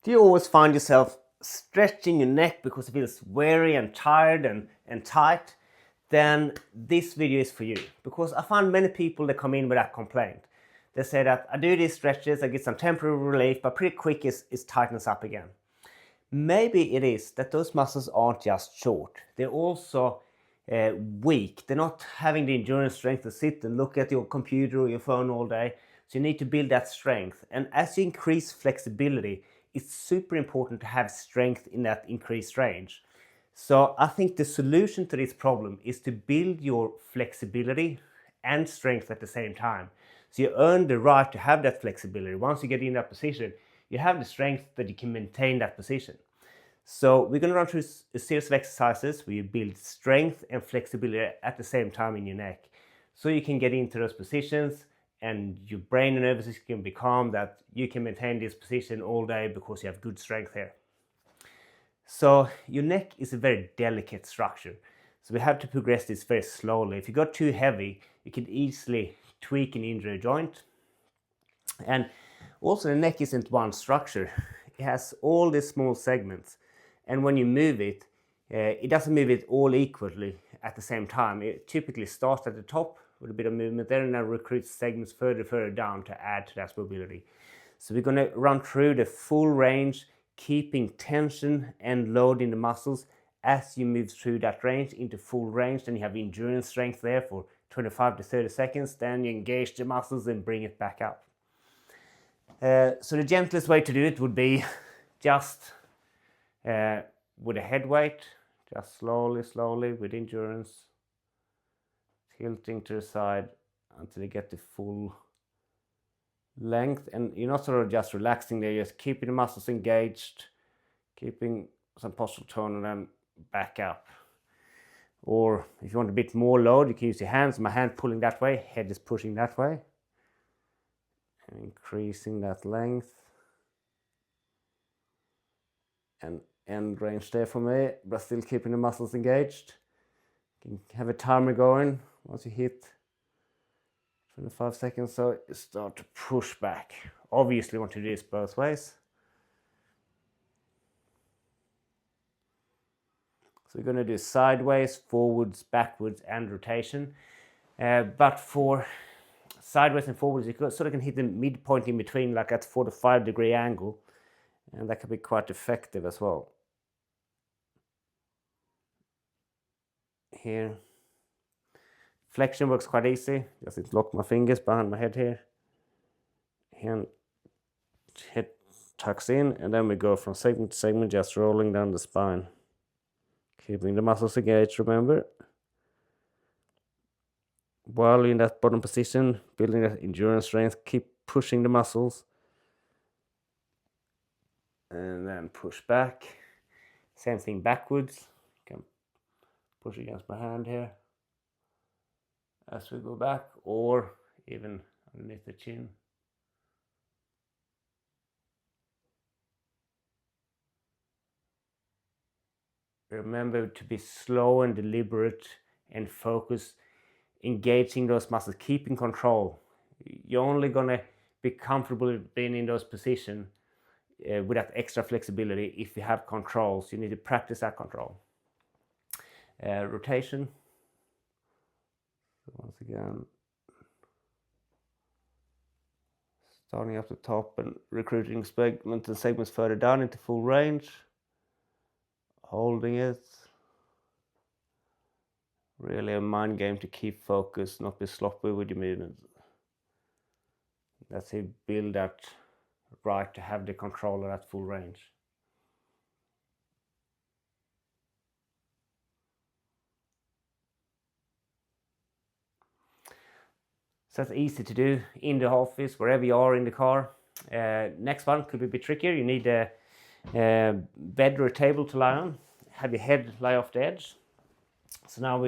Do you always find yourself stretching your neck because it feels weary and tired and tight? Then this video is for you, because I find many people that come in with that complaint. They say that I do these stretches, I get some temporary relief, but pretty quick is tightness up again. Maybe it is that those muscles aren't just short, they're also weak. They're not having the endurance strength to sit and look at your computer or your phone all day. So you need to build that strength. And as you increase flexibility, it's super important to have strength in that increased range. So I think the solution to this problem is to build your flexibility and strength at the same time. So you earn the right to have that flexibility. Once you get in that position, you have the strength that you can maintain that position. So we're going to run through a series of exercises where you build strength and flexibility at the same time in your neck. So you can get into those positions and your brain and nervous system can be calm, that you can maintain this position all day because you have good strength here. So your neck is a very delicate structure. So we have to progress this very slowly. If you go too heavy, you can easily tweak and injure a joint. And also the neck isn't one structure. It has all these small segments. And when you move it, it doesn't move it all equally at the same time. It typically starts at the top with a bit of movement there and then recruits segments further down to add to that mobility. So we're going to run through the full range, keeping tension and load in the muscles as you move through that range into full range. Then you have endurance strength there for 25 to 30 seconds. Then you engage the muscles and bring it back up. So the gentlest way to do it would be just with a head weight, just slowly with endurance, tilting to the side until you get the full length. And you're not sort of just relaxing there, you're just keeping the muscles engaged, keeping some postural tone, and then back up. Or if you want a bit more load, you can use your hands. My hand pulling that way, head is pushing that way, and increasing that length. And end range there for me, but still keeping the muscles engaged. You can have a timer going. Once you hit 25 seconds, so you start to push back. Obviously you want to do this both ways. So we're going to do sideways, forwards, backwards, and rotation. But for sideways and forwards, you sort of can hit the midpoint in between, like at 45-degree angle, and that can be quite effective as well. Here, flexion works quite easy. Just lock my fingers behind my head here. Hand head tucks in, and then we go from segment to segment, just rolling down the spine, keeping the muscles engaged. Remember, while in that bottom position, building that endurance strength, keep pushing the muscles, and then push back. Same thing backwards. You can push against my hand here as we go back, or even underneath the chin. Remember to be slow and deliberate and focus, engaging those muscles, keeping control. You're only gonna be comfortable being in those positions with that extra flexibility if you have control. So you need to practice that control. Rotation. So once again, starting up the top and recruiting segments and segments further down into full range. Holding it. Really a mind game to keep focus, not be sloppy with your movements. That's how you build that right to have the control of that full range. So that's easy to do in the office, wherever you are in the car. Next one could be a bit trickier. You need a bed or a table to lie on. Have your head lie off the edge. So now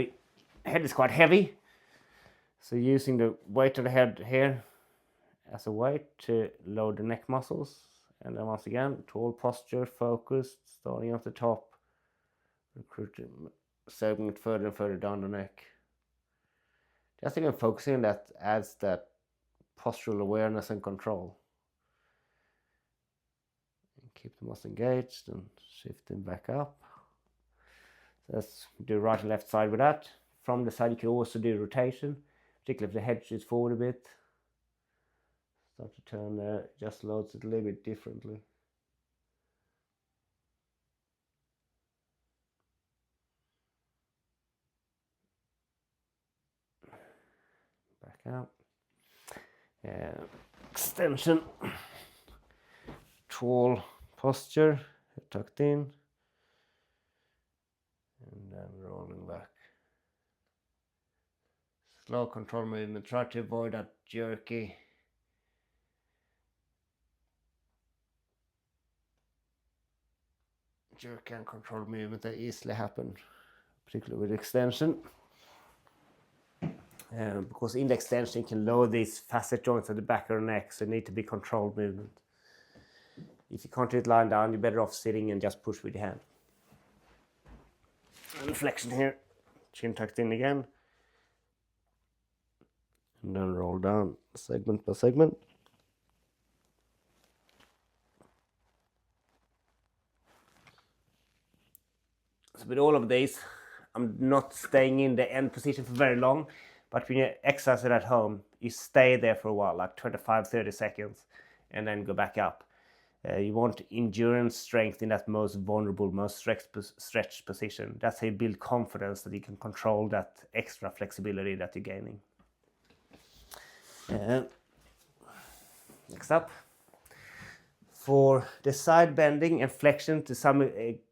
head is quite heavy. So using the weight of the head here as a weight to load the neck muscles. And then once again, tall posture, focused, starting off the top, recruiting segment further and further down the neck. Just even focusing on that adds that postural awareness and control. And Keep the muscle engaged and shifting back up. So let's do right and left side with that. From the side you can also do rotation, particularly if the head shoots forward a bit. Start to turn there, just loads it a little bit differently. Back out. Extension. Tall posture, head tucked in. And then rolling back. Slow control movement, try to avoid that jerky. Jerk and control movement that easily happen, particularly with extension. Because in the extension you can lower these facet joints at the back of the neck, so it needs to be controlled movement. If you can't do it lying down, you're better off sitting and just push with your hand. And flexion here, chin tucked in again. And then roll down segment by segment. So with all of these, I'm not staying in the end position for very long, but when you exercise it at home, you stay there for a while, like 25-30 seconds, and then go back up. You want endurance strength in that most vulnerable, most stretched position. That's how you build confidence that you can control that extra flexibility that you're gaining. Next up, for the side bending and flexion, to some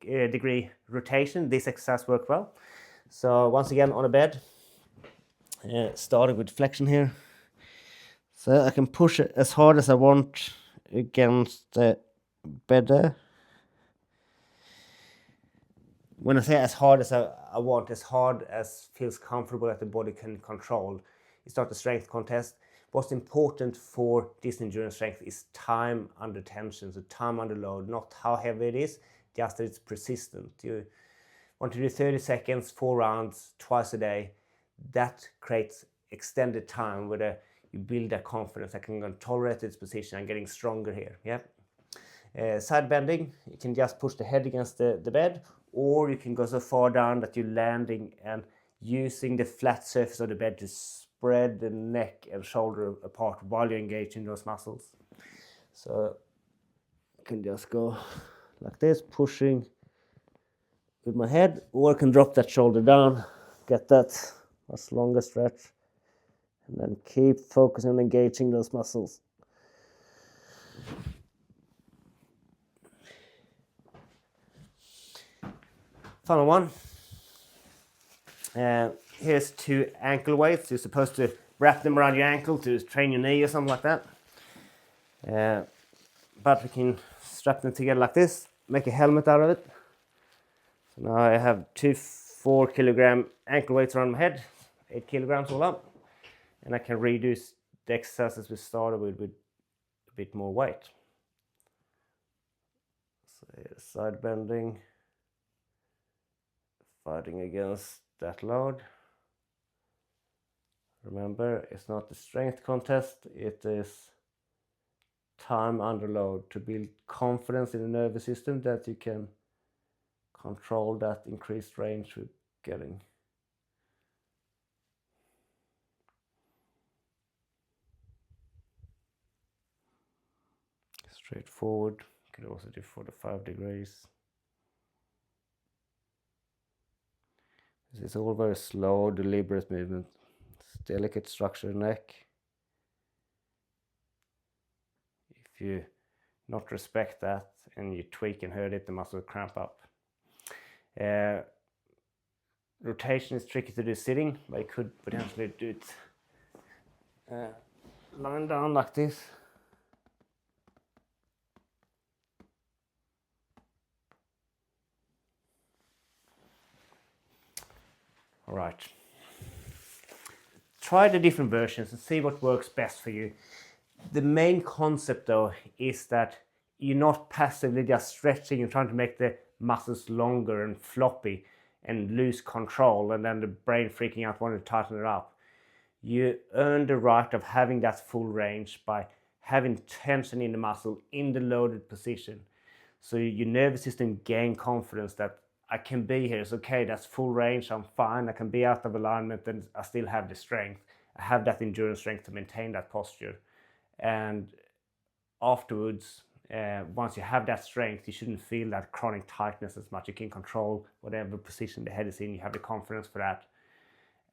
degree rotation, this exercise works well. So once again on a bed, starting with flexion here. So I can push it as hard as I want against the bed there. When I say as hard as I want, as hard as feels comfortable that the body can control. It's not a strength contest. What's important for this endurance strength is time under tension, so time under load, not how heavy it is, just that it's persistent. You want to do 30 seconds, 4 rounds, twice a day. That creates extended time where you build that confidence. I can tolerate its position. I'm getting stronger here. Yeah. Side bending, you can just push the head against the bed, or you can go so far down that you're landing and using the flat surface of the bed to spread the neck and shoulder apart while you're engaging those muscles. So I can just go like this, pushing with my head, or I can drop that shoulder down, get that much longer stretch, and then keep focusing on engaging those muscles. Final one. Here's 2 ankle weights. You're supposed to wrap them around your ankle to train your knee or something like that. But we can strap them together like this, make a helmet out of it. So now I have 2 4-kilogram ankle weights around my head, 8 kilograms all up, and I can reduce the exercises we started with a bit more weight. So here's side bending, fighting against that load. Remember, it's not a strength contest, it is time under load to build confidence in the nervous system that you can control that increased range we're getting. Straightforward, you can also do 45 degrees. This is all very slow, deliberate movement. It's delicate structure neck. If you not respect that and you tweak and hurt it, the muscle will cramp up. Rotation is tricky to do sitting, but you could potentially do it lying down like this. All right. Try the different versions and see what works best for you. The main concept though is that you're not passively just stretching and trying to make the muscles longer and floppy and lose control and then the brain freaking out wanting to tighten it up. You earn the right of having that full range by having tension in the muscle in the loaded position. So your nervous system gain confidence that I can be here. It's okay. That's full range. I'm fine. I can be out of alignment and I still have the strength. I have that endurance strength to maintain that posture. And afterwards, once you have that strength, you shouldn't feel that chronic tightness as much. You can control whatever position the head is in. You have the confidence for that.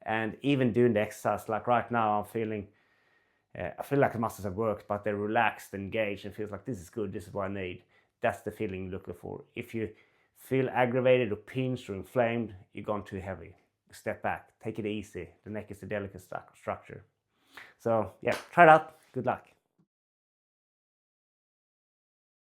And even doing the exercise, like right now, I feel like the muscles have worked, but they're relaxed, engaged, and feels like this is good. This is what I need. That's the feeling you're looking for. If you feel aggravated or pinched or inflamed, you've gone too heavy. Step back. Take it easy. The neck is a delicate structure. So yeah, try it out. Good luck.